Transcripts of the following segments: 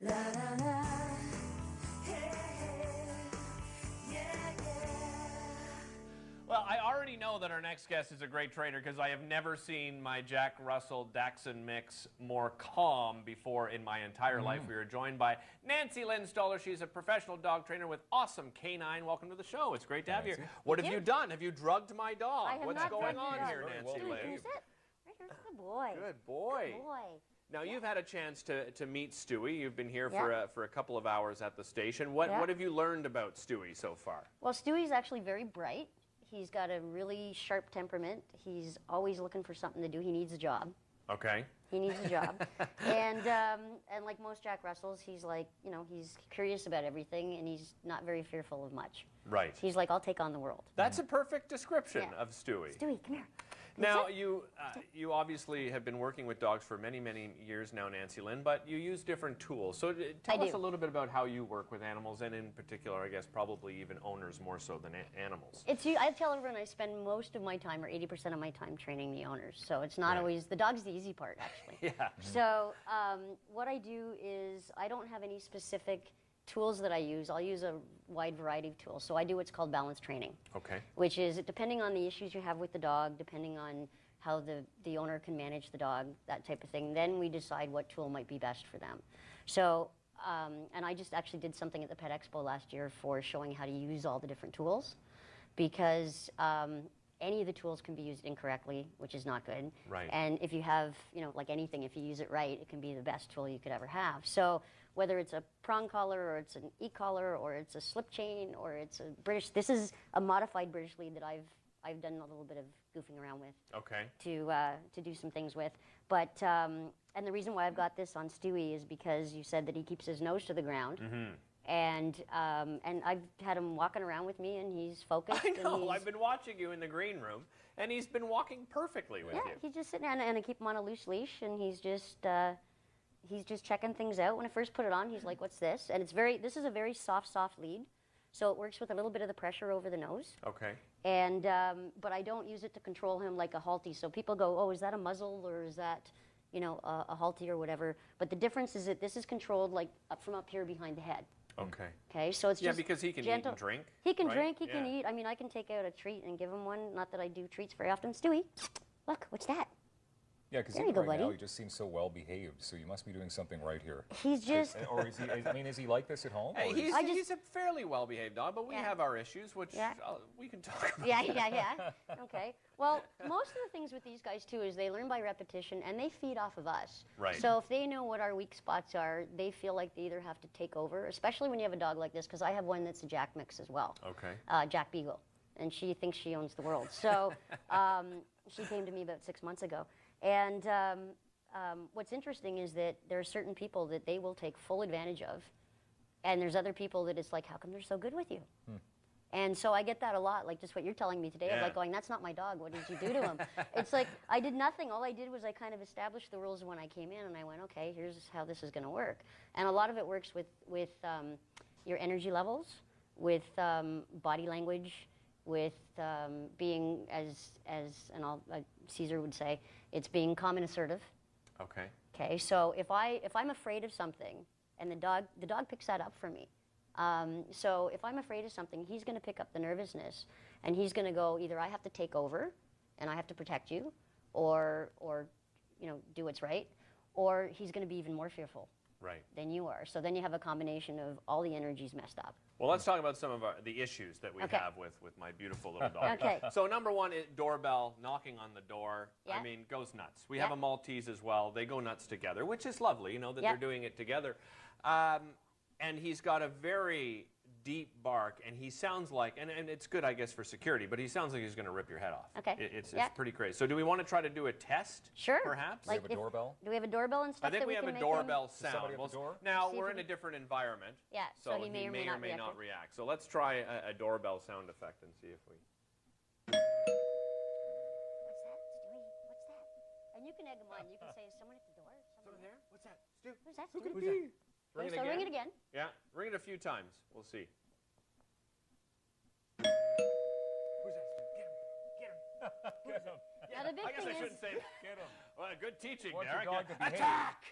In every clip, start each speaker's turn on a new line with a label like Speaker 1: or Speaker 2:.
Speaker 1: La la la, hey, yeah, yeah.
Speaker 2: Well, I already know that our next guest is a great trainer because I have never seen my Jack Russell Dachshund mix more calm before in my entire life. We are joined by Nancy Lynn Stoller. She's a professional dog trainer with awesome canine. Welcome to the show. It's great to have you here. What have you done? Have you drugged my dog?
Speaker 3: I have
Speaker 2: What's
Speaker 3: not
Speaker 2: going
Speaker 3: drugged
Speaker 2: on
Speaker 3: your
Speaker 2: here,
Speaker 3: dog.
Speaker 2: Nancy
Speaker 3: Stewie,
Speaker 2: Lynn?
Speaker 3: can you sit? Right here. Good boy.
Speaker 2: Good boy.
Speaker 3: Good boy.
Speaker 2: Now, you've had a chance to meet Stewie. You've been here
Speaker 3: Yeah.
Speaker 2: for a couple of hours at the station. What have you learned about Stewie so far?
Speaker 3: Well, Stewie's actually very bright. He's got a really sharp temperament. He's always looking for something to do. He needs a job.
Speaker 2: Okay.
Speaker 3: He needs a job. And like most Jack Russells, he's like, he's curious about everything, and he's not very fearful of much.
Speaker 2: Right.
Speaker 3: He's like, I'll take on the world.
Speaker 2: That's a perfect description
Speaker 3: Yeah.
Speaker 2: of Stewie.
Speaker 3: Stewie, come here.
Speaker 2: Now, you obviously have been working with dogs for many, many years now, Nancy Lynn, but you use different tools. So tell us a little bit about how you work with animals, and in particular, I guess, probably even owners more so than animals.
Speaker 3: I tell everyone I spend most of my time, or 80% of my time, training the owners. So it's not always, the dog's the easy part, actually.
Speaker 2: Yeah.
Speaker 3: So what I do is I don't have any specific tools that I use. I'll use a wide variety of tools. So I do what's called balance training.
Speaker 2: Okay.
Speaker 3: Which is depending on the issues you have with the dog, depending on how the owner can manage the dog, that type of thing, then we decide what tool might be best for them. So, and I just actually did something at the Pet Expo last year for showing how to use all the different tools, because any of the tools can be used incorrectly, which is not good.
Speaker 2: Right.
Speaker 3: And if you have, like anything, if you use it right, it can be the best tool you could ever have. So whether it's a prong collar, or it's an e-collar, or it's a slip chain, or it's a British, this is a modified British lead that I've done a little bit of goofing around with.
Speaker 2: Okay.
Speaker 3: To do some things with. But, and the reason why I've got this on Stewie is because you said that he keeps his nose to the ground. Mm-hmm. And I've had him walking around with me, and he's focused.
Speaker 2: I know.
Speaker 3: And
Speaker 2: I've been watching you in the green room, and he's been walking perfectly with you.
Speaker 3: Yeah, he's just sitting there, and I keep him on a loose leash, and he's just checking things out. When I first put it on, he's like, "What's this?" And this is a very soft lead, so it works with a little bit of the pressure over the nose.
Speaker 2: Okay.
Speaker 3: And but I don't use it to control him like a halty. So people go, "Oh, is that a muzzle, or is that, a halty or whatever?" But the difference is that this is controlled like from up here behind the head.
Speaker 2: Okay.
Speaker 3: Okay, so it's just
Speaker 2: because he can
Speaker 3: gentle.
Speaker 2: eat and drink.
Speaker 3: He can
Speaker 2: right?
Speaker 3: drink. He can eat. I mean, I can take out a treat and give him one. Not that I do treats very often. Stewie, look, what's that?
Speaker 4: Yeah, because
Speaker 3: There you go,
Speaker 4: right now
Speaker 3: buddy.
Speaker 4: he just seems so well behaved. So you must be doing something right here.
Speaker 3: He's just.
Speaker 4: Or is he? I mean, is he like this at home?
Speaker 2: Hey,
Speaker 4: or
Speaker 2: he's a fairly well-behaved dog, but we have our issues, which we can talk about.
Speaker 3: Yeah. Okay. Well, most of the things with these guys too is they learn by repetition, and they feed off of us.
Speaker 2: Right.
Speaker 3: So if they know what our weak spots are, they feel like they either have to take over, especially when you have a dog like this, because I have one that's a Jack mix as well.
Speaker 2: Okay.
Speaker 3: Jack Beagle, and she thinks she owns the world. So she came to me about 6 months ago, and what's interesting is that there are certain people that they will take full advantage of, and there's other people that it's like, how come they're so good with you? And so I get that a lot, like just what you're telling me today. I'm like going, that's not my dog. What did you do to him? It's like, I did nothing. All I did was I kind of established the rules when I came in, and I went, okay, here's how this is going to work. And a lot of it works with your energy levels, with body language, with being, as Caesar would say, it's being calm and assertive.
Speaker 2: Okay.
Speaker 3: Okay, so if I'm afraid of something, and the dog picks that up for me. So if I'm afraid of something, he's going to pick up the nervousness, and he's going to go, either I have to take over, and I have to protect you, or do what's right, or he's going to be even more fearful than you are. So then you have a combination of all the energies messed up.
Speaker 2: Well, let's talk about some of the issues that we have with my beautiful little dog.
Speaker 3: Okay.
Speaker 2: So number one, doorbell, knocking on the door.
Speaker 3: Yeah.
Speaker 2: I mean, goes nuts. We have a Maltese as well. They go nuts together, which is lovely, that they're doing it together. And he's got a very deep bark, and he sounds like, and it's good, I guess, for security, but he sounds like he's going to rip your head off.
Speaker 3: Okay.
Speaker 2: It's pretty crazy. So do we want to try to do a test?
Speaker 3: Sure.
Speaker 2: Perhaps?
Speaker 4: Do we have a doorbell?
Speaker 3: Do we have a doorbell and stuff?
Speaker 2: I think
Speaker 3: that
Speaker 2: we have
Speaker 3: can
Speaker 2: a
Speaker 3: make
Speaker 2: doorbell
Speaker 4: Does somebody
Speaker 2: sound.
Speaker 4: have the door?
Speaker 2: Now,
Speaker 3: See if
Speaker 2: we're
Speaker 3: we
Speaker 2: in a
Speaker 3: can-
Speaker 2: different environment.
Speaker 3: Yeah,
Speaker 2: So
Speaker 3: he may or may not
Speaker 2: react. So let's try a doorbell sound effect and see if we...
Speaker 3: What's that, Stewie? What's that? And you can egg them on. You can say, is someone at the door?
Speaker 2: Someone there? What's that? Stu?
Speaker 3: Who's that,
Speaker 2: Who
Speaker 3: Stewie?
Speaker 2: could it be? Ring
Speaker 3: So ring it again.
Speaker 2: Yeah, ring it a few times. We'll see. Who's that, Stu? Get him. Get him.
Speaker 3: Now, the big
Speaker 2: I guess
Speaker 3: thing
Speaker 2: I
Speaker 3: is,
Speaker 2: shouldn't say that.
Speaker 4: Get him.
Speaker 2: Well, good teaching,
Speaker 4: Want your
Speaker 2: Derek.
Speaker 4: dog to behave.
Speaker 2: Attack!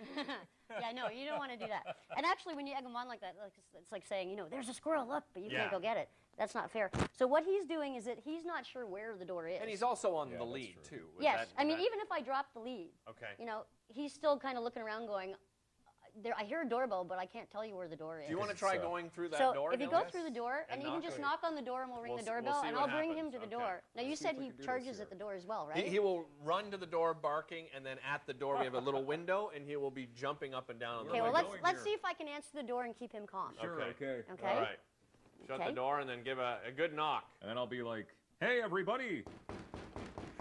Speaker 3: yeah, no, you don't want to do that. And actually, when you egg them on like that, like, it's like saying, there's a squirrel, look, but you
Speaker 2: Yeah.
Speaker 3: can't go get it. That's not fair. So what he's doing is that he's not sure where the door is.
Speaker 2: And he's also on
Speaker 4: Yeah,
Speaker 2: the
Speaker 4: that's
Speaker 2: lead,
Speaker 4: true.
Speaker 2: too. Would
Speaker 3: yes,
Speaker 2: that-
Speaker 3: I mean,
Speaker 2: that-
Speaker 3: even if I drop the lead,
Speaker 2: Okay.
Speaker 3: he's still kind of looking around going, I hear a doorbell, but I can't tell you where the door is.
Speaker 2: Do you want to
Speaker 4: It's,
Speaker 2: try going through that
Speaker 3: so
Speaker 2: door?
Speaker 3: if you
Speaker 2: Neil?
Speaker 3: go through the door, and you can
Speaker 2: knock
Speaker 3: just
Speaker 2: on it.
Speaker 3: knock on the door and we'll ring
Speaker 2: We'll
Speaker 3: the
Speaker 2: we'll
Speaker 3: doorbell,
Speaker 2: see
Speaker 3: and
Speaker 2: what
Speaker 3: I'll bring him
Speaker 2: happens.
Speaker 3: to the
Speaker 2: Okay.
Speaker 3: door. Now, you
Speaker 4: Let's see
Speaker 3: said
Speaker 4: if we
Speaker 3: he
Speaker 4: can do this
Speaker 3: charges
Speaker 4: here.
Speaker 3: at the door as well, right?
Speaker 2: He will run to the door barking, and then at the door we have a little window, and he will be jumping up and down on the
Speaker 3: Okay, well,
Speaker 2: window.
Speaker 3: let's see if I can answer the door and keep him calm.
Speaker 4: Sure, okay.
Speaker 3: Okay?
Speaker 2: All right. Shut
Speaker 3: Okay.
Speaker 2: the door and then give a good knock.
Speaker 4: And then I'll be like, hey, everybody.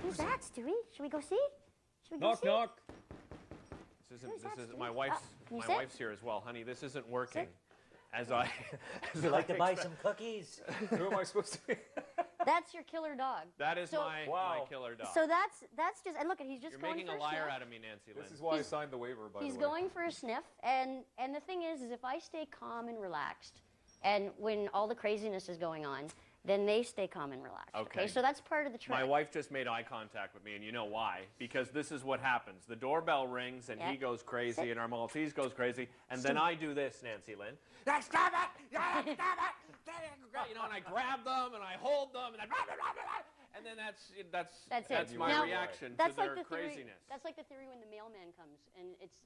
Speaker 3: Who's that, Stewie? Should we go see? Should we go
Speaker 4: Knock,
Speaker 3: see?
Speaker 4: knock.
Speaker 2: This
Speaker 3: Who's
Speaker 2: isn't.
Speaker 3: that,
Speaker 2: My
Speaker 3: Stewie?
Speaker 2: wife's.
Speaker 3: Can you
Speaker 2: My
Speaker 3: sit?
Speaker 2: wife's here as well, honey. This isn't working.
Speaker 3: Sit.
Speaker 2: As I. As
Speaker 5: You like to
Speaker 2: I
Speaker 5: buy
Speaker 2: expect-
Speaker 5: some cookies?
Speaker 4: Who am I supposed to be?
Speaker 3: That's your killer dog.
Speaker 2: That is
Speaker 3: So-
Speaker 2: my
Speaker 4: Wow.
Speaker 2: killer dog.
Speaker 3: So that's just, and look, he's just
Speaker 2: You're
Speaker 3: going
Speaker 2: making
Speaker 3: for
Speaker 2: a
Speaker 3: a
Speaker 2: liar
Speaker 3: sniff.
Speaker 2: out of me, Nancy Lynn.
Speaker 4: This is why I
Speaker 3: He's-
Speaker 4: signed the waiver, by
Speaker 3: He's
Speaker 4: the way.
Speaker 3: going for a sniff, and the thing is if I stay calm and relaxed, and when all the craziness is going on, then they stay calm and relaxed.
Speaker 2: Okay.
Speaker 3: So that's part of the trick.
Speaker 2: My wife just made eye contact with me, and you know why? Because this is what happens. The doorbell rings, and he
Speaker 3: Yeah.
Speaker 2: goes crazy,
Speaker 3: Sit.
Speaker 2: and our Maltese goes crazy, and then I do this, Nancy Lynn. Ah, stop it! Ah, stop it! And I grab them, and I hold them, and then that's
Speaker 3: That's it.
Speaker 2: That's my
Speaker 3: Now,
Speaker 2: reaction
Speaker 3: that's
Speaker 2: to
Speaker 3: like
Speaker 2: their
Speaker 3: the theory.
Speaker 2: craziness.
Speaker 3: That's like the theory when the mailman comes,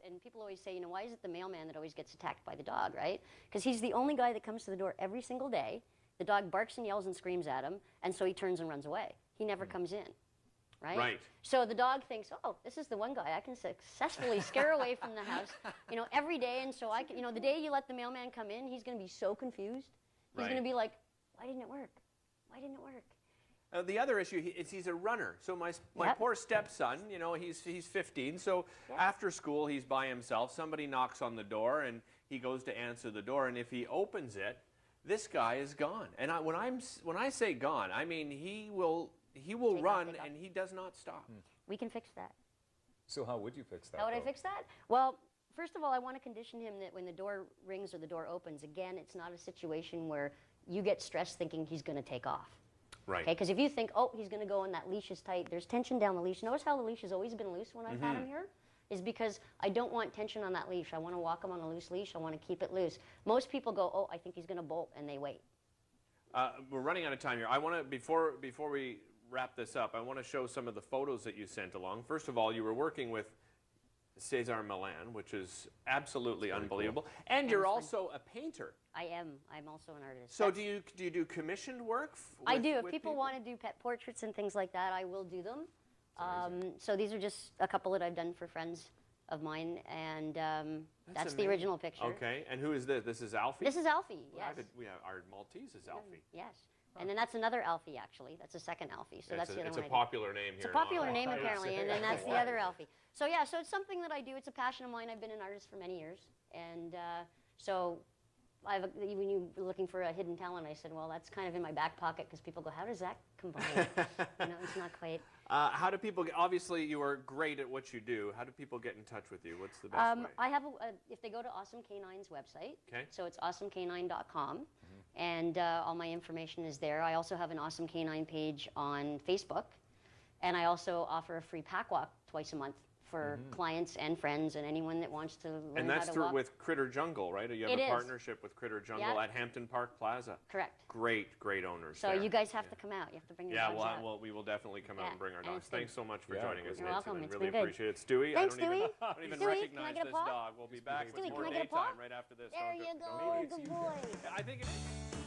Speaker 3: and people always say, why is it the mailman that always gets attacked by the dog, right? Because he's the only guy that comes to the door every single day. The dog barks and yells and screams at him, and so he turns and runs away. He never comes in, right?
Speaker 2: Right.
Speaker 3: So the dog thinks, oh, this is the one guy I can successfully scare away from the house, every day, and so I can, the day you let the mailman come in, he's going to be so confused. He's
Speaker 2: Right.
Speaker 3: going to be like, why didn't it work? Why didn't it work?
Speaker 2: The other issue is he's a runner. So my
Speaker 3: Yep.
Speaker 2: poor stepson, he's 15. So
Speaker 3: Yep.
Speaker 2: after school, he's by himself. Somebody knocks on the door, and he goes to answer the door. And if he opens it, this guy is gone. And when I say gone, I mean he will
Speaker 3: Take off,
Speaker 2: run,
Speaker 3: take off.
Speaker 2: and he does not stop.
Speaker 3: We can fix that.
Speaker 4: So how would you fix that?
Speaker 3: How would I
Speaker 4: though?
Speaker 3: fix that? Well, first of all, I want to condition him that when the door rings or the door opens, again, it's not a situation where you get stressed thinking he's going to take off.
Speaker 2: Right.
Speaker 3: Okay, because if you think, oh, he's going to go and that leash is tight, there's tension down the leash. Notice how the leash has always been loose when I've had him here? Is because I don't want tension on that leash. I want to walk him on a loose leash. I want to keep it loose. Most people go, oh, I think he's going to bolt, and they wait.
Speaker 2: We're running out of time here. I want to before we wrap this up, I want to show some of the photos that you sent along. First of all, you were working with Cesar Millan, which is absolutely unbelievable, and you're
Speaker 3: fun.
Speaker 2: also a painter.
Speaker 3: I am. I'm also an artist.
Speaker 2: So
Speaker 3: That's-
Speaker 2: do you do commissioned work?
Speaker 3: I do. If
Speaker 2: with
Speaker 3: people want to do pet portraits and things like that, I will do them. So these are just a couple that I've done for friends of mine, and that's the
Speaker 2: amazing.
Speaker 3: original picture.
Speaker 2: Okay, and who is this? This is Alfie.
Speaker 3: This is Alfie.
Speaker 2: Well,
Speaker 3: Yes.
Speaker 2: we have our Maltese is Alfie.
Speaker 3: Yes. And then that's another Alfie, actually. That's a second Alfie. So that's the other
Speaker 2: It's
Speaker 3: one.
Speaker 2: a
Speaker 3: I do.
Speaker 2: popular name here.
Speaker 3: It's a
Speaker 2: in
Speaker 3: popular
Speaker 2: Ottawa.
Speaker 3: name, apparently, and then that's the other Alfie. So yeah, so it's something that I do. It's a passion of mine. I've been an artist for many years, and so when you were looking for a hidden talent, I said, well, that's kind of in my back pocket because people go, how does that combine? It's not quite.
Speaker 2: How do people? Obviously, you are great at what you do. How do people get in touch with you? What's the best way?
Speaker 3: I have if they go to Awesome Canine's website,
Speaker 2: Okay.
Speaker 3: so it's awesomecanine.com, and all my information is there. I also have an Awesome Canine page on Facebook, and I also offer a free pack walk twice a month for clients and friends and anyone that wants to learn
Speaker 2: And
Speaker 3: how
Speaker 2: that's
Speaker 3: to
Speaker 2: through
Speaker 3: walk.
Speaker 2: with Critter Jungle, right? You have
Speaker 3: It
Speaker 2: a
Speaker 3: is.
Speaker 2: partnership with Critter Jungle
Speaker 3: Yep.
Speaker 2: at Hampton Park Plaza.
Speaker 3: Correct.
Speaker 2: Great owners.
Speaker 3: So
Speaker 2: there.
Speaker 3: you guys have to come out. You have to bring your
Speaker 2: Yeah,
Speaker 3: dogs out.
Speaker 2: we will definitely come out
Speaker 3: Yeah,
Speaker 2: and bring our
Speaker 3: and
Speaker 2: dogs.
Speaker 3: it's been-
Speaker 2: Thanks so much for
Speaker 4: Yeah,
Speaker 2: joining us,
Speaker 3: You're
Speaker 2: Nancy.
Speaker 3: welcome.
Speaker 2: Lynn.
Speaker 3: It's
Speaker 2: Really
Speaker 3: been good.
Speaker 2: appreciate it. Stewie,
Speaker 3: Thanks,
Speaker 2: I don't even
Speaker 3: Stewie.
Speaker 2: recognize
Speaker 3: can I get a
Speaker 2: this
Speaker 3: paw?
Speaker 2: dog. We'll be back with
Speaker 3: Stewie,
Speaker 2: more
Speaker 3: can I get a
Speaker 2: daytime
Speaker 3: paw?
Speaker 2: right after this.
Speaker 3: There
Speaker 2: Don't
Speaker 3: you
Speaker 2: don't
Speaker 3: go.
Speaker 2: leave.
Speaker 3: Good boy.
Speaker 2: I think it is.